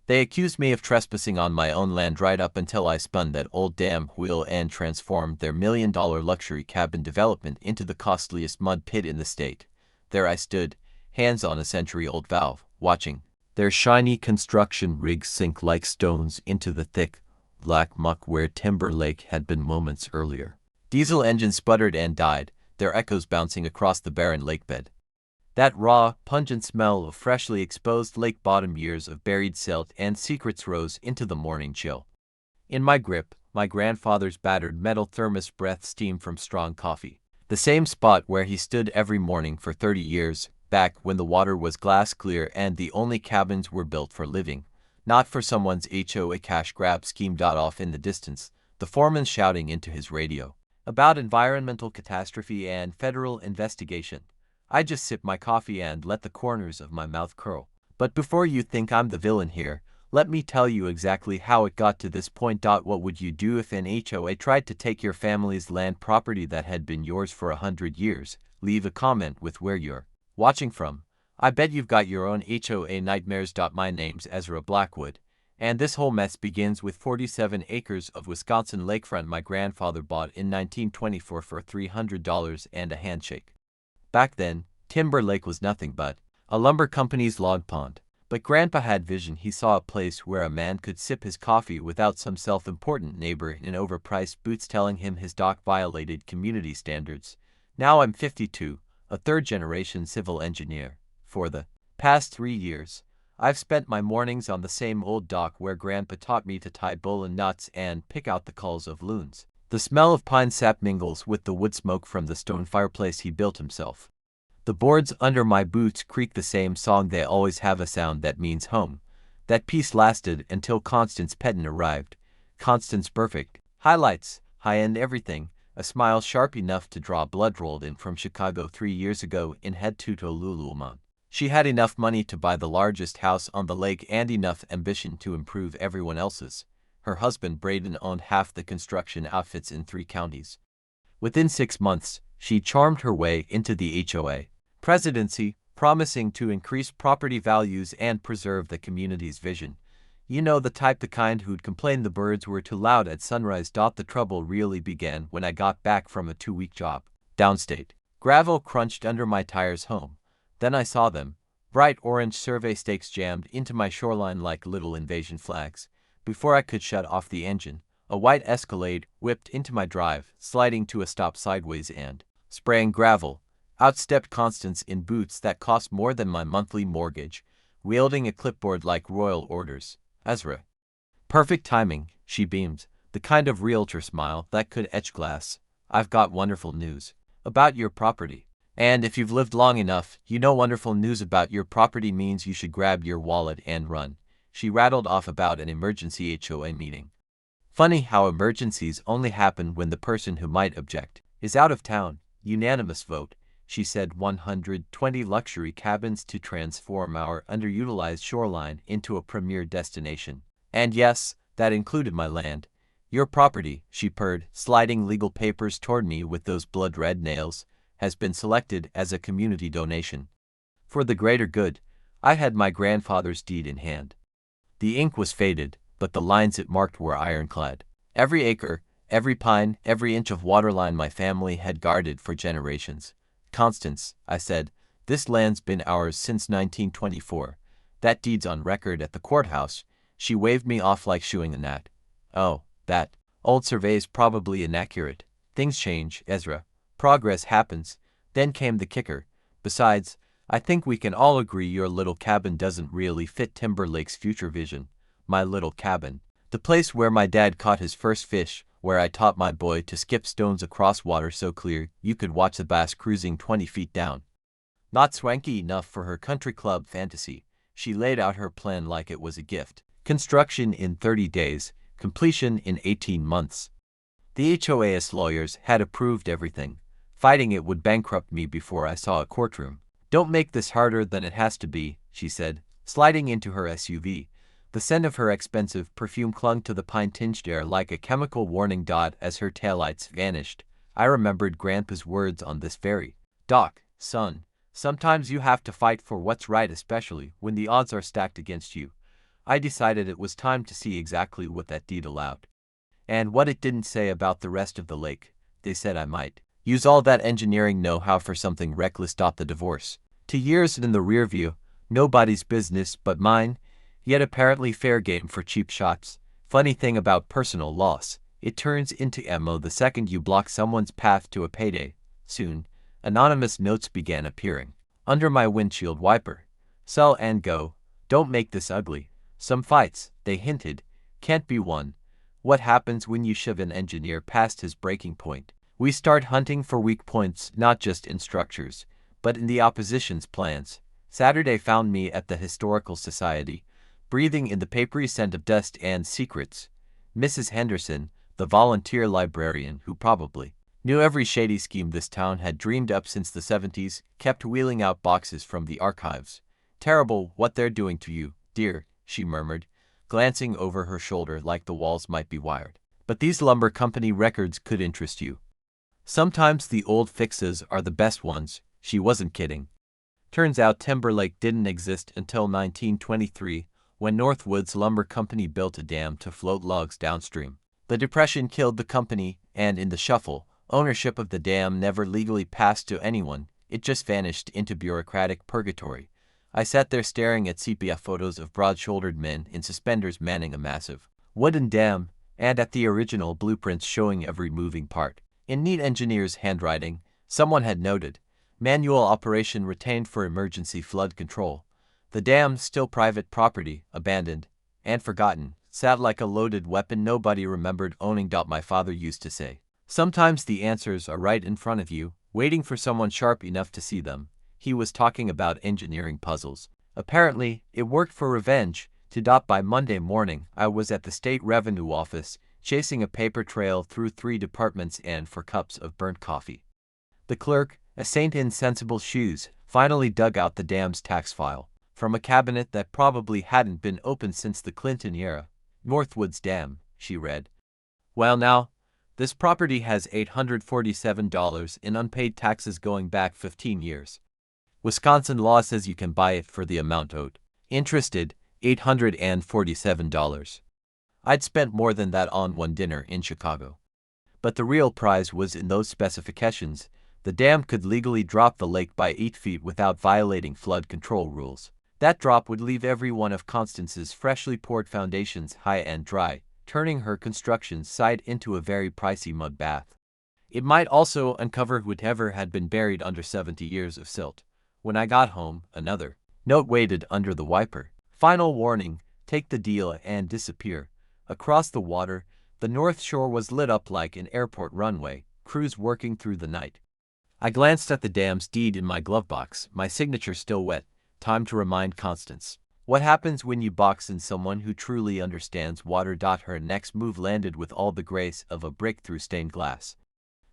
They accused me of trespassing on my own land right up until I spun that old damn wheel and transformed their $1 million luxury cabin development into the costliest mud pit in the state. There I stood, hands on a century-old valve, watching their shiny construction rigs sink like stones into the thick, black muck where Timber Lake had been moments earlier. Diesel engines sputtered and died, their echoes bouncing across the barren lakebed. That raw, pungent smell of freshly exposed lake bottom, years of buried silt and secrets, rose into the morning chill. In my grip, my grandfather's battered metal thermos breathed steam from strong coffee. The same spot where he stood every morning for 30 years, back when the water was glass clear and the only cabins were built for living, not for someone's HOA cash grab scheme. Off in the distance, the foreman shouting into his radio about environmental catastrophe and federal investigation. I just sip my coffee and let the corners of my mouth curl. But before you think I'm the villain here, let me tell you exactly how it got to this point. What would you do if an HOA tried to take your family's land property that had been yours for 100 years? Leave a comment with where you're watching from. I bet you've got your own HOA nightmares. My name's Ezra Blackwood, and this whole mess begins with 47 acres of Wisconsin lakefront my grandfather bought in 1924 for $300 and a handshake. Back then, Timber Lake was nothing but a lumber company's log pond. But Grandpa had vision. He saw a place where a man could sip his coffee without some self-important neighbor in overpriced boots telling him his dock violated community standards. Now I'm 52, a third-generation civil engineer. For the past 3 years, I've spent my mornings on the same old dock where Grandpa taught me to tie bowline knots and pick out the culls of loons. The smell of pine sap mingles with the wood smoke from the stone fireplace he built himself. The boards under my boots creak the same song. They always have a sound that means home. That peace lasted until Constance Pettin arrived. Constance perfect. Highlights, high-end everything. A smile sharp enough to draw blood rolled in from Chicago 3 years ago and head to Lululemon. She had enough money to buy the largest house on the lake and enough ambition to improve everyone else's. Her husband Braden owned half the construction outfits in 3 counties. Within 6 months, she charmed her way into the HOA presidency, promising to increase property values and preserve the community's vision. You know, the type, the kind who'd complain the birds were too loud at sunrise. The trouble really began when I got back from a 2-week job downstate. Gravel crunched under my tires home. Then I saw them, bright orange survey stakes jammed into my shoreline like little invasion flags. Before I could shut off the engine, a white Escalade whipped into my drive, sliding to a stop sideways and spraying gravel. Out stepped Constance in boots that cost more than my monthly mortgage, wielding a clipboard like royal orders. Ezra. Perfect timing, she beamed, the kind of realtor smile that could etch glass. I've got wonderful news about your property. And if you've lived long enough, you know wonderful news about your property means you should grab your wallet and run. She rattled off about an emergency HOA meeting. Funny how emergencies only happen when the person who might object is out of town. Unanimous vote, she said. 120 luxury cabins to transform our underutilized shoreline into a premier destination. And yes, that included my land. Your property, she purred, sliding legal papers toward me with those blood-red nails, has been selected as a community donation. For the greater good. I had my grandfather's deed in hand. The ink was faded, but the lines it marked were ironclad. Every acre, every pine, every inch of waterline my family had guarded for generations. Constance, I said, this land's been ours since 1924. That deed's on record at the courthouse. She waved me off like shooing a gnat. Oh, that old survey's probably inaccurate. Things change, Ezra. Progress happens. Then came the kicker. Besides, I think we can all agree your little cabin doesn't really fit Timber Lake's future vision. My little cabin. The place where my dad caught his first fish, where I taught my boy to skip stones across water so clear you could watch the bass cruising 20 feet down. Not swanky enough for her country club fantasy, she laid out her plan like it was a gift. Construction in 30 days, completion in 18 months. The HOA's lawyers had approved everything. Fighting it would bankrupt me before I saw a courtroom. Don't make this harder than it has to be, she said, sliding into her SUV. The scent of her expensive perfume clung to the pine-tinged air like a chemical warning. As her taillights vanished, I remembered Grandpa's words on this very dock. Son, sometimes you have to fight for what's right, especially when the odds are stacked against you. I decided it was time to see exactly what that deed allowed. And what it didn't say about the rest of the lake. They said I might use all that engineering know-how for something reckless. The divorce. 2 years in the rear view, nobody's business but mine, yet apparently fair game for cheap shots. Funny thing about personal loss, it turns into ammo the second you block someone's path to a payday. Soon, anonymous notes began appearing under my windshield wiper. Sell and go. Don't make this ugly. Some fights, they hinted, can't be won. What happens when you shove an engineer past his breaking point? We start hunting for weak points, not just in structures, but in the opposition's plans. Saturday found me at the Historical Society, breathing in the papery scent of dust and secrets. Mrs. Henderson, the volunteer librarian who probably knew every shady scheme this town had dreamed up since the 70s, kept wheeling out boxes from the archives. Terrible what they're doing to you, dear, she murmured, glancing over her shoulder like the walls might be wired. But these lumber company records could interest you. Sometimes the old fixes are the best ones. She wasn't kidding. Turns out Timber Lake didn't exist until 1923, when Northwoods Lumber Company built a dam to float logs downstream. The Depression killed the company, and in the shuffle, ownership of the dam never legally passed to anyone. It just vanished into bureaucratic purgatory. I sat there staring at sepia photos of broad-shouldered men in suspenders manning a massive wooden dam, and at the original blueprints showing every moving part. In neat engineer's handwriting, someone had noted, manual operation retained for emergency flood control. The dam, still private property, abandoned and forgotten, sat like a loaded weapon nobody remembered owning. My father used to say, sometimes the answers are right in front of you, waiting for someone sharp enough to see them. He was talking about engineering puzzles. Apparently, it worked for revenge. By Monday morning, I was at the State Revenue Office, chasing a paper trail through 3 departments and 4 cups of burnt coffee. The clerk, a saint in sensible shoes, finally dug out the dam's tax file from a cabinet that probably hadn't been opened since the Clinton era. Northwoods Dam, she read. Well now, this property has $847 in unpaid taxes going back 15 years. Wisconsin law says you can buy it for the amount owed. Interested, $847. I'd spent more than that on one dinner in Chicago. But the real prize was in those specifications. The dam could legally drop the lake by 8 feet without violating flood control rules. That drop would leave every one of Constance's freshly poured foundations high and dry, turning her construction site into a very pricey mud bath. It might also uncover whatever had been buried under 70 years of silt. When I got home, another note waited under the wiper. Final warning, take the deal and disappear. Across the water, the North Shore was lit up like an airport runway, crews working through the night. I glanced at the dam's deed in my glove box, my signature still wet. Time to remind Constance. What happens when you box in someone who truly understands water? Her next move landed with all the grace of a brick through stained glass.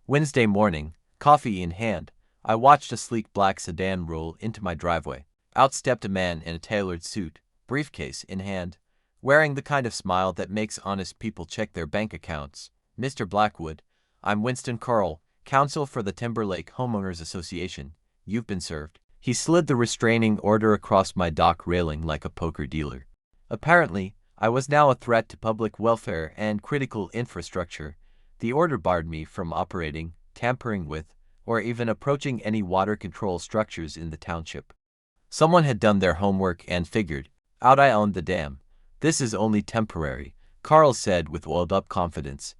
Wednesday morning, coffee in hand, I watched a sleek black sedan roll into my driveway. Out stepped a man in a tailored suit, briefcase in hand, wearing the kind of smile that makes honest people check their bank accounts. Mr. Blackwood, I'm Winston Carl, counsel for the Timber Lake Homeowners Association. You've been served. He slid the restraining order across my dock railing like a poker dealer. Apparently, I was now a threat to public welfare and critical infrastructure. The order barred me from operating, tampering with, or even approaching any water control structures in the township. Someone had done their homework and figured out I owned the dam. This is only temporary, Carl said with oiled-up confidence.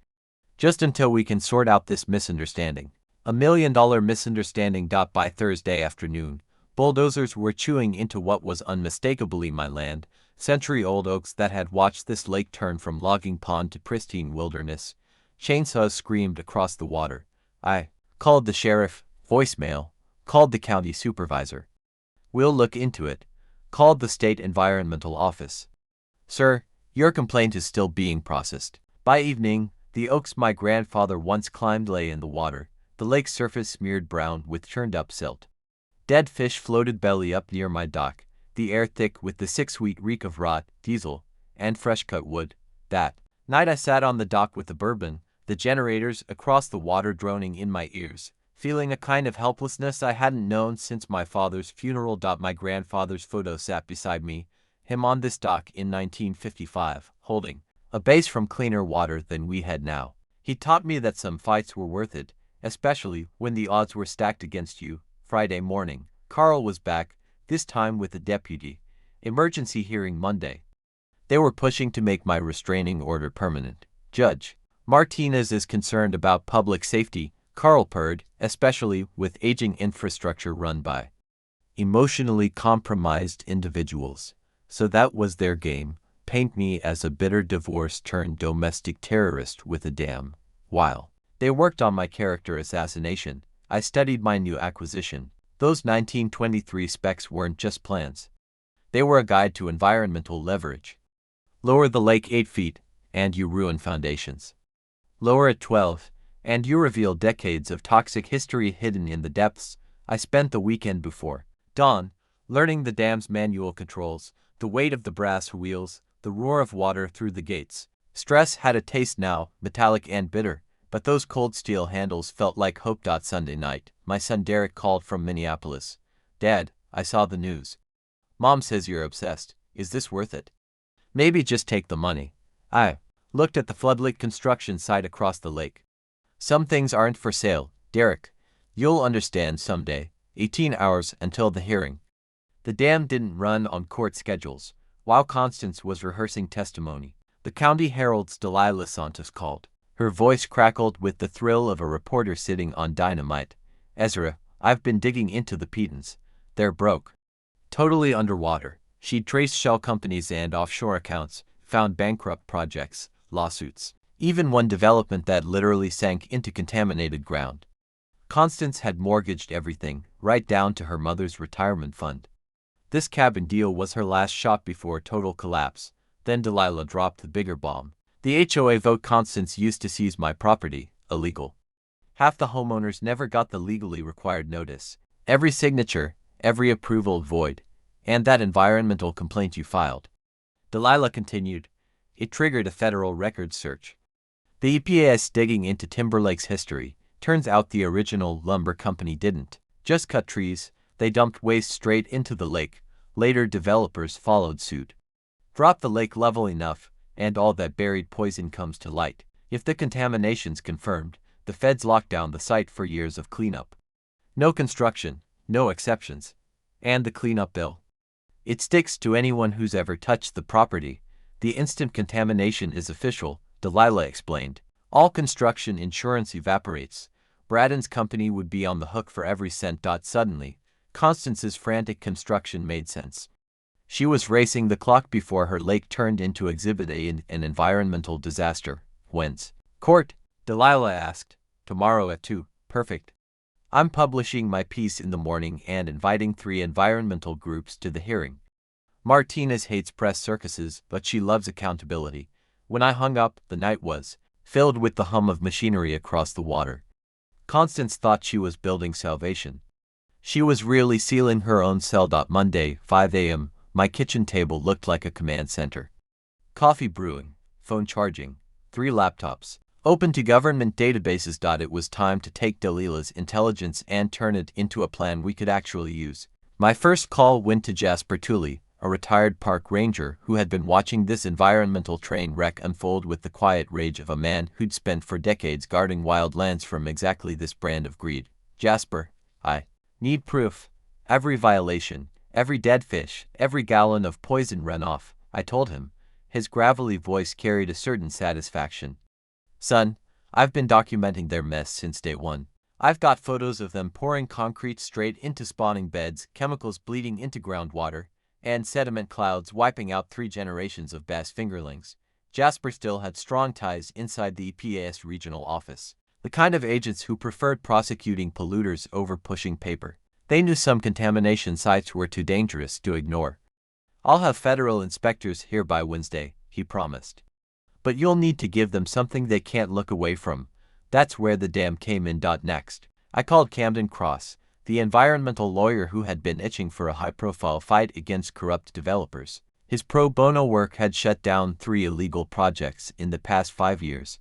Just until we can sort out this misunderstanding. $1 million misunderstanding. By Thursday afternoon, bulldozers were chewing into what was unmistakably my land, century-old oaks that had watched this lake turn from logging pond to pristine wilderness. Chainsaws screamed across the water. I called the sheriff, voicemail, called the county supervisor. We'll look into it, called the state environmental office. Sir, your complaint is still being processed. By evening, the oaks my grandfather once climbed lay in the water, the lake's surface smeared brown with churned-up silt. Dead fish floated belly up near my dock, the air thick with the 6-week reek of rot, diesel, and fresh-cut wood. That night I sat on the dock with the bourbon, the generators across the water droning in my ears, feeling a kind of helplessness I hadn't known since my father's funeral. My grandfather's photo sat beside me, him on this dock in 1955, holding a base from cleaner water than we had now. He taught me that some fights were worth it, especially when the odds were stacked against you. Friday morning, Carl was back, this time with a deputy. Emergency hearing Monday. They were pushing to make my restraining order permanent. Judge Martinez is concerned about public safety, Carl purred, especially with aging infrastructure run by emotionally compromised individuals. So that was their game, paint me as a bitter divorce-turned-domestic terrorist with a dam. While they worked on my character assassination, I studied my new acquisition. Those 1923 specs weren't just plans. They were a guide to environmental leverage. Lower the lake 8 feet, and you ruin foundations. Lower it 12, and you reveal decades of toxic history hidden in the depths. I spent the weekend before dawn learning the dam's manual controls, the weight of the brass wheels, the roar of water through the gates. Stress had a taste now, metallic and bitter, but those cold steel handles felt like hope. Sunday night, my son Derek called from Minneapolis. Dad, I saw the news. Mom says you're obsessed. Is this worth it? Maybe just take the money. I looked at the floodlit construction site across the lake. Some things aren't for sale, Derek. You'll understand someday. 18 hours until the hearing. The dam didn't run on court schedules. While Constance was rehearsing testimony, the County Herald's Delilah Santos called. Her voice crackled with the thrill of a reporter sitting on dynamite. Ezra, I've been digging into the Petons. They're broke. Totally underwater. She'd traced shell companies and offshore accounts, found bankrupt projects, lawsuits, even one development that literally sank into contaminated ground. Constance had mortgaged everything, right down to her mother's retirement fund. This cabin deal was her last shot before total collapse. Then Delilah dropped the bigger bomb. The HOA vote Constance used to seize my property, illegal. Half the homeowners never got the legally required notice. Every signature, every approval void. And that environmental complaint you filed. Delilah continued. It triggered a federal records search. The EPA is digging into Timberlake's history. Turns out the original lumber company didn't just cut trees, they dumped waste straight into the lake. Later developers followed suit. Drop the lake level enough, and all that buried poison comes to light. If the contamination's confirmed, the feds lock down the site for years of cleanup. No construction, no exceptions. And the cleanup bill. It sticks to anyone who's ever touched the property. The instant contamination is official, Delilah explained. All construction insurance evaporates. Braden's company would be on the hook for every cent. Suddenly, Constance's frantic construction made sense. She was racing the clock before her lake turned into Exhibit A in an environmental disaster. When's court? Delilah asked. Tomorrow at 2. Perfect. I'm publishing my piece in the morning and inviting 3 environmental groups to the hearing. Martinez hates press circuses, but she loves accountability. When I hung up, the night was filled with the hum of machinery across the water. Constance thought she was building salvation. She was really sealing her own cell. Monday, 5 a.m., my kitchen table looked like a command center. Coffee brewing, phone charging, 3 laptops, open to government databases. It was time to take Delilah's intelligence and turn it into a plan we could actually use. My first call went to Jasper Tooley, a retired park ranger who had been watching this environmental train wreck unfold with the quiet rage of a man who'd spent for decades guarding wild lands from exactly this brand of greed. Jasper, I need proof. Every violation, every dead fish, every gallon of poison runoff, I told him. His gravelly voice carried a certain satisfaction. Son, I've been documenting their mess since day one. I've got photos of them pouring concrete straight into spawning beds, chemicals bleeding into groundwater, and sediment clouds wiping out 3 generations of bass fingerlings. Jasper still had strong ties inside the EPA's regional office. The kind of agents who preferred prosecuting polluters over pushing paper. They knew some contamination sites were too dangerous to ignore. I'll have federal inspectors here by Wednesday, he promised. But you'll need to give them something they can't look away from. That's where the dam came in. Next, I called Camden Cross, the environmental lawyer who had been itching for a high-profile fight against corrupt developers. His pro bono work had shut down 3 illegal projects in the past 5 years.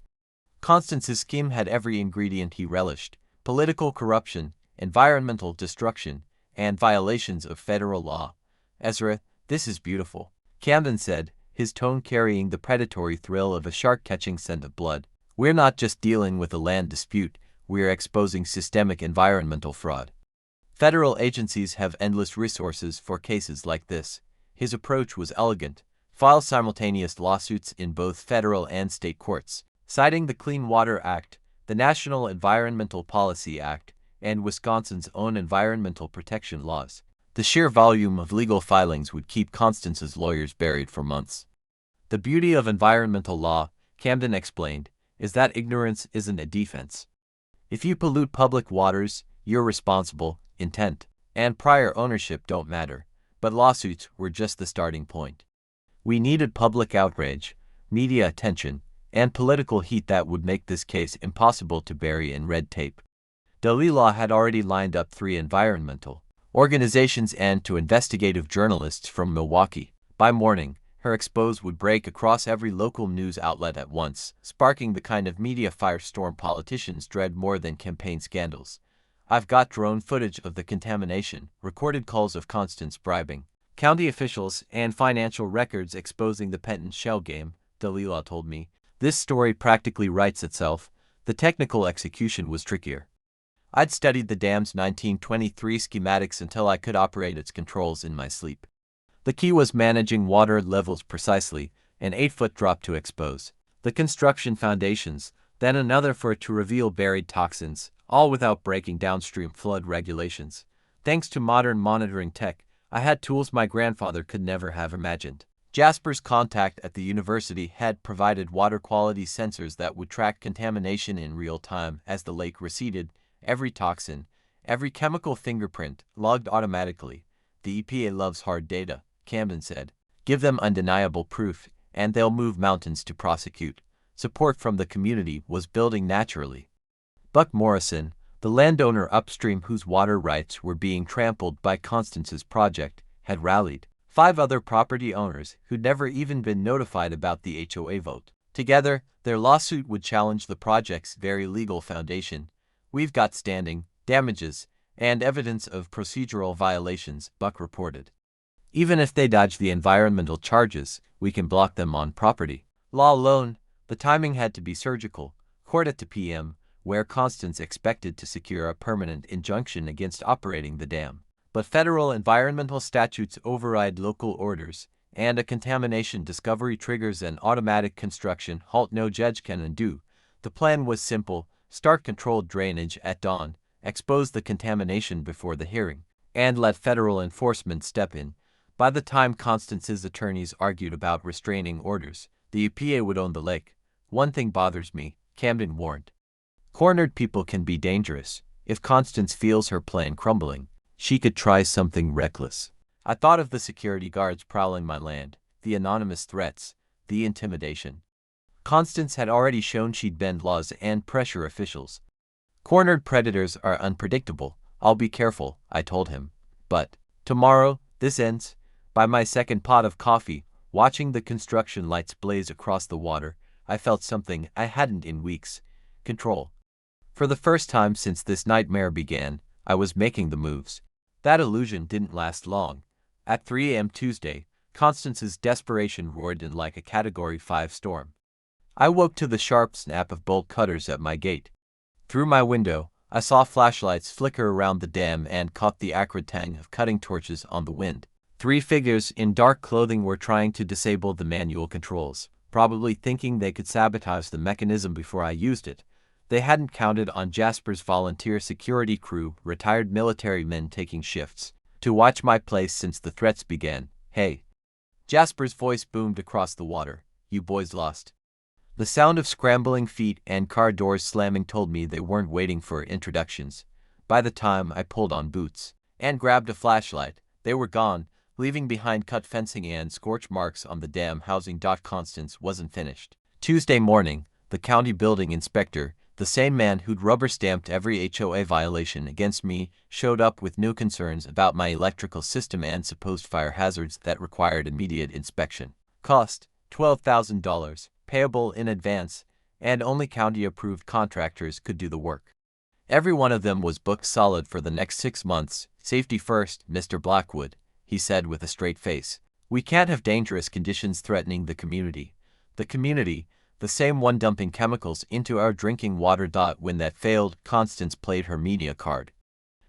Constance's scheme had every ingredient he relished: political corruption, environmental destruction, and violations of federal law. Ezra, this is beautiful. Camden said, his tone carrying the predatory thrill of a shark catching scent of blood. We're not just dealing with a land dispute, we're exposing systemic environmental fraud. Federal agencies have endless resources for cases like this. His approach was elegant. File simultaneous lawsuits in both federal and state courts, citing the Clean Water Act, the National Environmental Policy Act, and Wisconsin's own environmental protection laws. The sheer volume of legal filings would keep Constance's lawyers buried for months. The beauty of environmental law, Camden explained, is that ignorance isn't a defense. If you pollute public waters, you're responsible. Intent and prior ownership don't matter, but lawsuits were just the starting point. We needed public outrage, media attention, and political heat that would make this case impossible to bury in red tape. Delilah had already lined up 3 environmental organizations and 2 investigative journalists from Milwaukee. By morning, her expose would break across every local news outlet at once, sparking the kind of media firestorm politicians dread more than campaign scandals. I've got drone footage of the contamination, recorded calls of Constance bribing county officials, and financial records exposing the Penton shell game, Delilah told me. This story practically writes itself. The technical execution was trickier. I'd studied the dam's 1923 schematics until I could operate its controls in my sleep. The key was managing water levels precisely, an 8-foot drop to expose the construction foundations, then another for it to reveal buried toxins, all without breaking downstream flood regulations. Thanks to modern monitoring tech, I had tools my grandfather could never have imagined. Jasper's contact at the university had provided water quality sensors that would track contamination in real time as the lake receded, every toxin, every chemical fingerprint, logged automatically. The EPA loves hard data, Camden said. Give them undeniable proof, and they'll move mountains to prosecute. Support from the community was building naturally. Buck Morrison, the landowner upstream whose water rights were being trampled by Constance's project, had rallied 5 other property owners who'd never even been notified about the HOA vote. Together, their lawsuit would challenge the project's very legal foundation. We've got standing, damages, and evidence of procedural violations, Buck reported. Even if they dodge the environmental charges, we can block them on property law alone. The timing had to be surgical. Court at 2 p.m., where Constance expected to secure a permanent injunction against operating the dam. But federal environmental statutes override local orders, and a contamination discovery triggers an automatic construction halt no judge can undo. The plan was simple: start controlled drainage at dawn, expose the contamination before the hearing, and let federal enforcement step in. By the time Constance's attorneys argued about restraining orders, the EPA would own the lake. One thing bothers me, Camden warned. Cornered people can be dangerous. If Constance feels her plan crumbling, she could try something reckless. I thought of the security guards prowling my land, the anonymous threats, the intimidation. Constance had already shown she'd bend laws and pressure officials. Cornered predators are unpredictable. I'll be careful, I told him. But tomorrow, this ends. By my second pot of coffee, watching the construction lights blaze across the water, I felt something I hadn't in weeks: control. For the first time since this nightmare began, I was making the moves. That illusion didn't last long. At 3 a.m. Tuesday, Constance's desperation roared in like a Category 5 storm. I woke to the sharp snap of bolt cutters at my gate. Through my window, I saw flashlights flicker around the dam and caught the acrid tang of cutting torches on the wind. 3 figures in dark clothing were trying to disable the manual controls, probably thinking they could sabotage the mechanism before I used it. They hadn't counted on Jasper's volunteer security crew, retired military men taking shifts, to watch my place since the threats began. Hey. Jasper's voice boomed across the water. You boys lost. The sound of scrambling feet and car doors slamming told me they weren't waiting for introductions. By the time I pulled on boots and grabbed a flashlight, they were gone, leaving behind cut fencing and scorch marks on the dam housing. Constance wasn't finished. Tuesday morning, the county building inspector, the same man who'd rubber-stamped every HOA violation against me, showed up with new concerns about my electrical system and supposed fire hazards that required immediate inspection. Cost: $12,000, payable in advance, and only county-approved contractors could do the work. Every one of them was booked solid for the next 6 months. Safety first, Mr. Blackwood, he said with a straight face. We can't have dangerous conditions threatening the community. The community, the same one dumping chemicals into our drinking water. When that failed, Constance played her media card.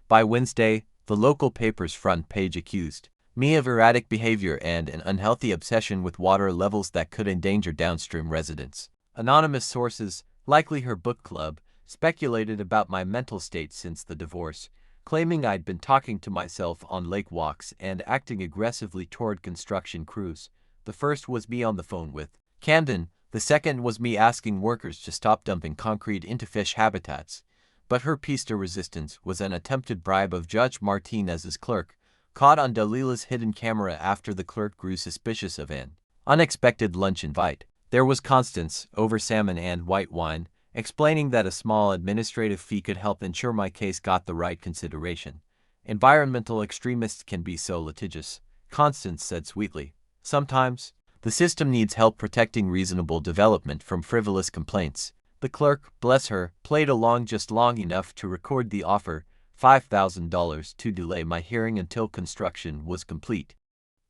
By Wednesday, the local paper's front page accused me of erratic behavior and an unhealthy obsession with water levels that could endanger downstream residents. Anonymous sources, likely her book club, speculated about my mental state since the divorce, claiming I'd been talking to myself on lake walks and acting aggressively toward construction crews. The first was me on the phone with Camden, the second was me asking workers to stop dumping concrete into fish habitats. But her piece de resistance was an attempted bribe of Judge Martinez's clerk, caught on Dalila's hidden camera after the clerk grew suspicious of an unexpected lunch invite. There was Constance, over salmon and white wine, explaining that a small administrative fee could help ensure my case got the right consideration. Environmental extremists can be so litigious, Constance said sweetly. Sometimes, the system needs help protecting reasonable development from frivolous complaints. The clerk, bless her, played along just long enough to record the offer, $5,000 to delay my hearing until construction was complete.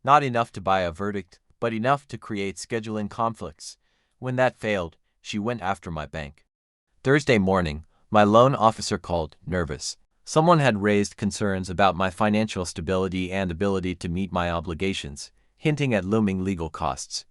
Not enough to buy a verdict, but enough to create scheduling conflicts. When that failed, she went after my bank. Thursday morning, my loan officer called, nervous. Someone had raised concerns about my financial stability and ability to meet my obligations, hinting at looming legal costs.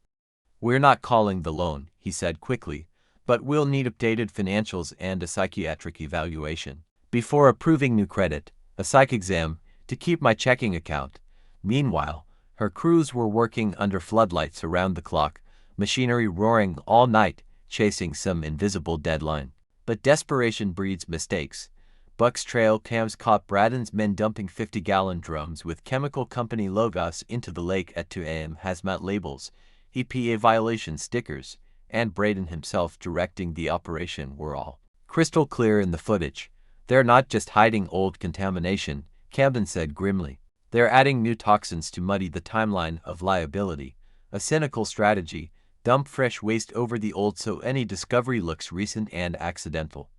We're not calling the loan, he said quickly, but we'll need updated financials and a psychiatric evaluation. Before approving new credit, a psych exam, to keep my checking account. Meanwhile, her crews were working under floodlights around the clock, machinery roaring all night, chasing some invisible deadline. But desperation breeds mistakes. Buck's trail cams caught Braden's men dumping 50-gallon drums with chemical company logos into the lake at 2 a.m. hazmat labels, EPA violation stickers, and Braden himself directing the operation were all crystal clear in the footage. They're not just hiding old contamination, Camden said grimly. They're adding new toxins to muddy the timeline of liability. A cynical strategy, dump fresh waste over the old so any discovery looks recent and accidental.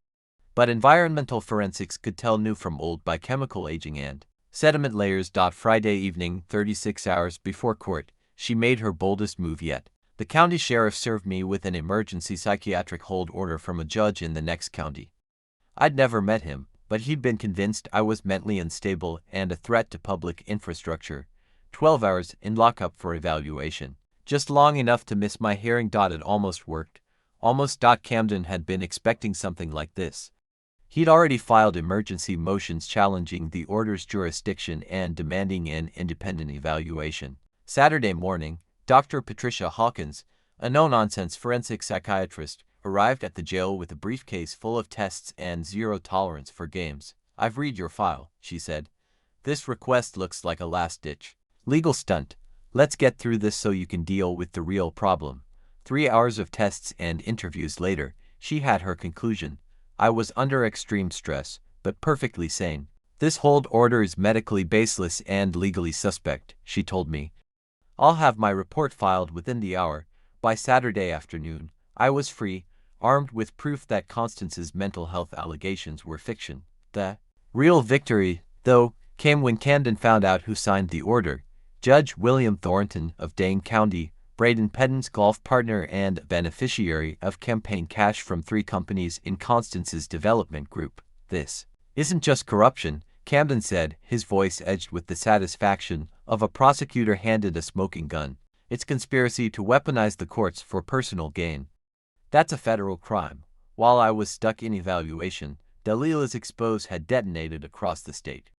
But environmental forensics could tell new from old by chemical aging and sediment layers. Friday evening, 36 hours before court, she made her boldest move yet. The county sheriff served me with an emergency psychiatric hold order from a judge in the next county. I'd never met him, but he'd been convinced I was mentally unstable and a threat to public infrastructure. 12 hours in lockup for evaluation. Just long enough to miss my hearing. It almost worked. Almost. Camden had been expecting something like this. He'd already filed emergency motions challenging the order's jurisdiction and demanding an independent evaluation. Saturday morning, Dr. Patricia Hawkins, a no-nonsense forensic psychiatrist, arrived at the jail with a briefcase full of tests and zero tolerance for games. I've read your file, she said. This request looks like a last-ditch legal stunt. Let's get through this so you can deal with the real problem. 3 hours of tests and interviews later, she had her conclusion. I was under extreme stress, but perfectly sane. This hold order is medically baseless and legally suspect, she told me. I'll have my report filed within the hour. By Saturday afternoon, I was free, armed with proof that Constance's mental health allegations were fiction. The real victory, though, came when Camden found out who signed the order. Judge William Thornton of Dane County, Braden Pedden's golf partner and beneficiary of campaign cash from 3 companies in Constance's development group. This isn't just corruption, Camden said, his voice edged with the satisfaction of a prosecutor handed a smoking gun. It's conspiracy to weaponize the courts for personal gain. That's a federal crime. While I was stuck in evaluation, Dalila's expose had detonated across the state.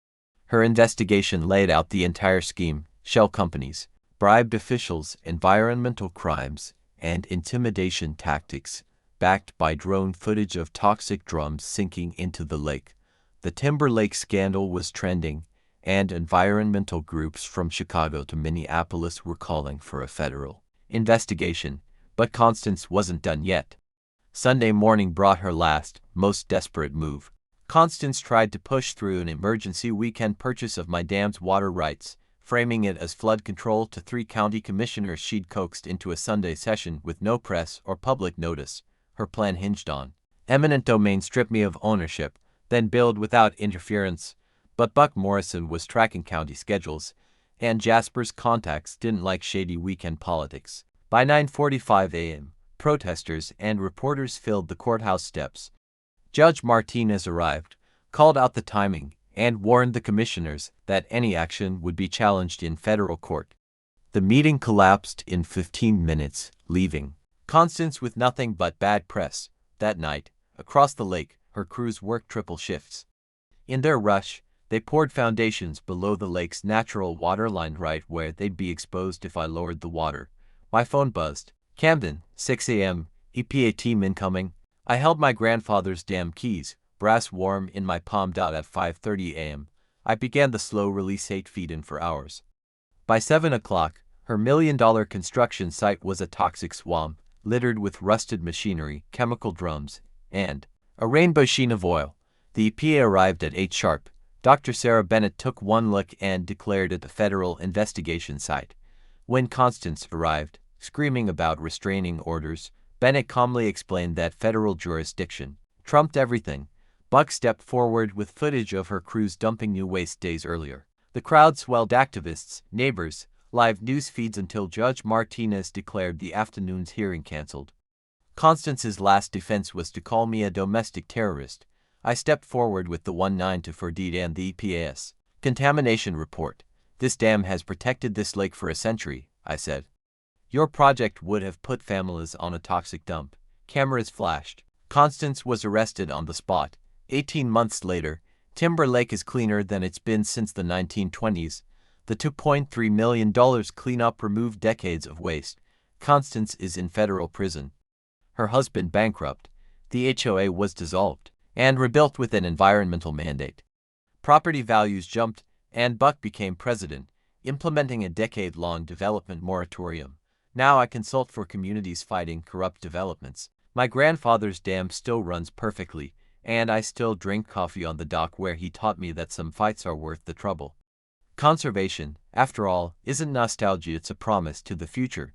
Her investigation laid out the entire scheme: shell companies, bribed officials, environmental crimes, and intimidation tactics, backed by drone footage of toxic drums sinking into the lake. The Timber Lake scandal was trending, and environmental groups from Chicago to Minneapolis were calling for a federal investigation. But Constance wasn't done yet. Sunday morning brought her last, most desperate move. Constance tried to push through an emergency weekend purchase of my dam's water rights, framing it as flood control to 3 county commissioners she'd coaxed into a Sunday session with no press or public notice. Her plan hinged on eminent domain: strip me of ownership, then build without interference. But Buck Morrison was tracking county schedules, and Jasper's contacts didn't like shady weekend politics. By 9:45 a.m., protesters and reporters filled the courthouse steps. Judge Martinez arrived, called out the timing, and warned the commissioners that any action would be challenged in federal court. The meeting collapsed in 15 minutes, leaving Constance with nothing but bad press. That night, across the lake, her crews worked triple shifts. In their rush, they poured foundations below the lake's natural water line right where they'd be exposed if I lowered the water. My phone buzzed. Camden, 6 a.m., EPA team incoming. I held my grandfather's damn keys, brass warm in my palm. At 5:30 a.m., I began the slow release 8 feet in for hours. By 7 o'clock, her $1 million construction site was a toxic swamp, littered with rusted machinery, chemical drums, and a rainbow sheen of oil. The EPA arrived at 8 sharp. Dr. Sarah Bennett took one look and declared it a federal investigation site. When Constance arrived, screaming about restraining orders, Bennett calmly explained that federal jurisdiction trumped everything. Buck stepped forward with footage of her crews dumping new waste days earlier. The crowd swelled, activists, neighbors, live news feeds until Judge Martinez declared the afternoon's hearing canceled. Constance's last defense was to call me a domestic terrorist. I stepped forward with the 192 deed and the EPA's contamination report. This dam has protected this lake for a century, I said. Your project would have put families on a toxic dump. Cameras flashed. Constance was arrested on the spot. 18 months later, Timber Lake is cleaner than it's been since the 1920s. The $2.3 million cleanup removed decades of waste. Constance is in federal prison. Her husband bankrupt. The HOA was dissolved and rebuilt with an environmental mandate. Property values jumped, and Buck became president, implementing a decade-long development moratorium. Now I consult for communities fighting corrupt developments. My grandfather's dam still runs perfectly, and I still drink coffee on the dock where he taught me that some fights are worth the trouble. Conservation, after all, isn't nostalgia, it's a promise to the future.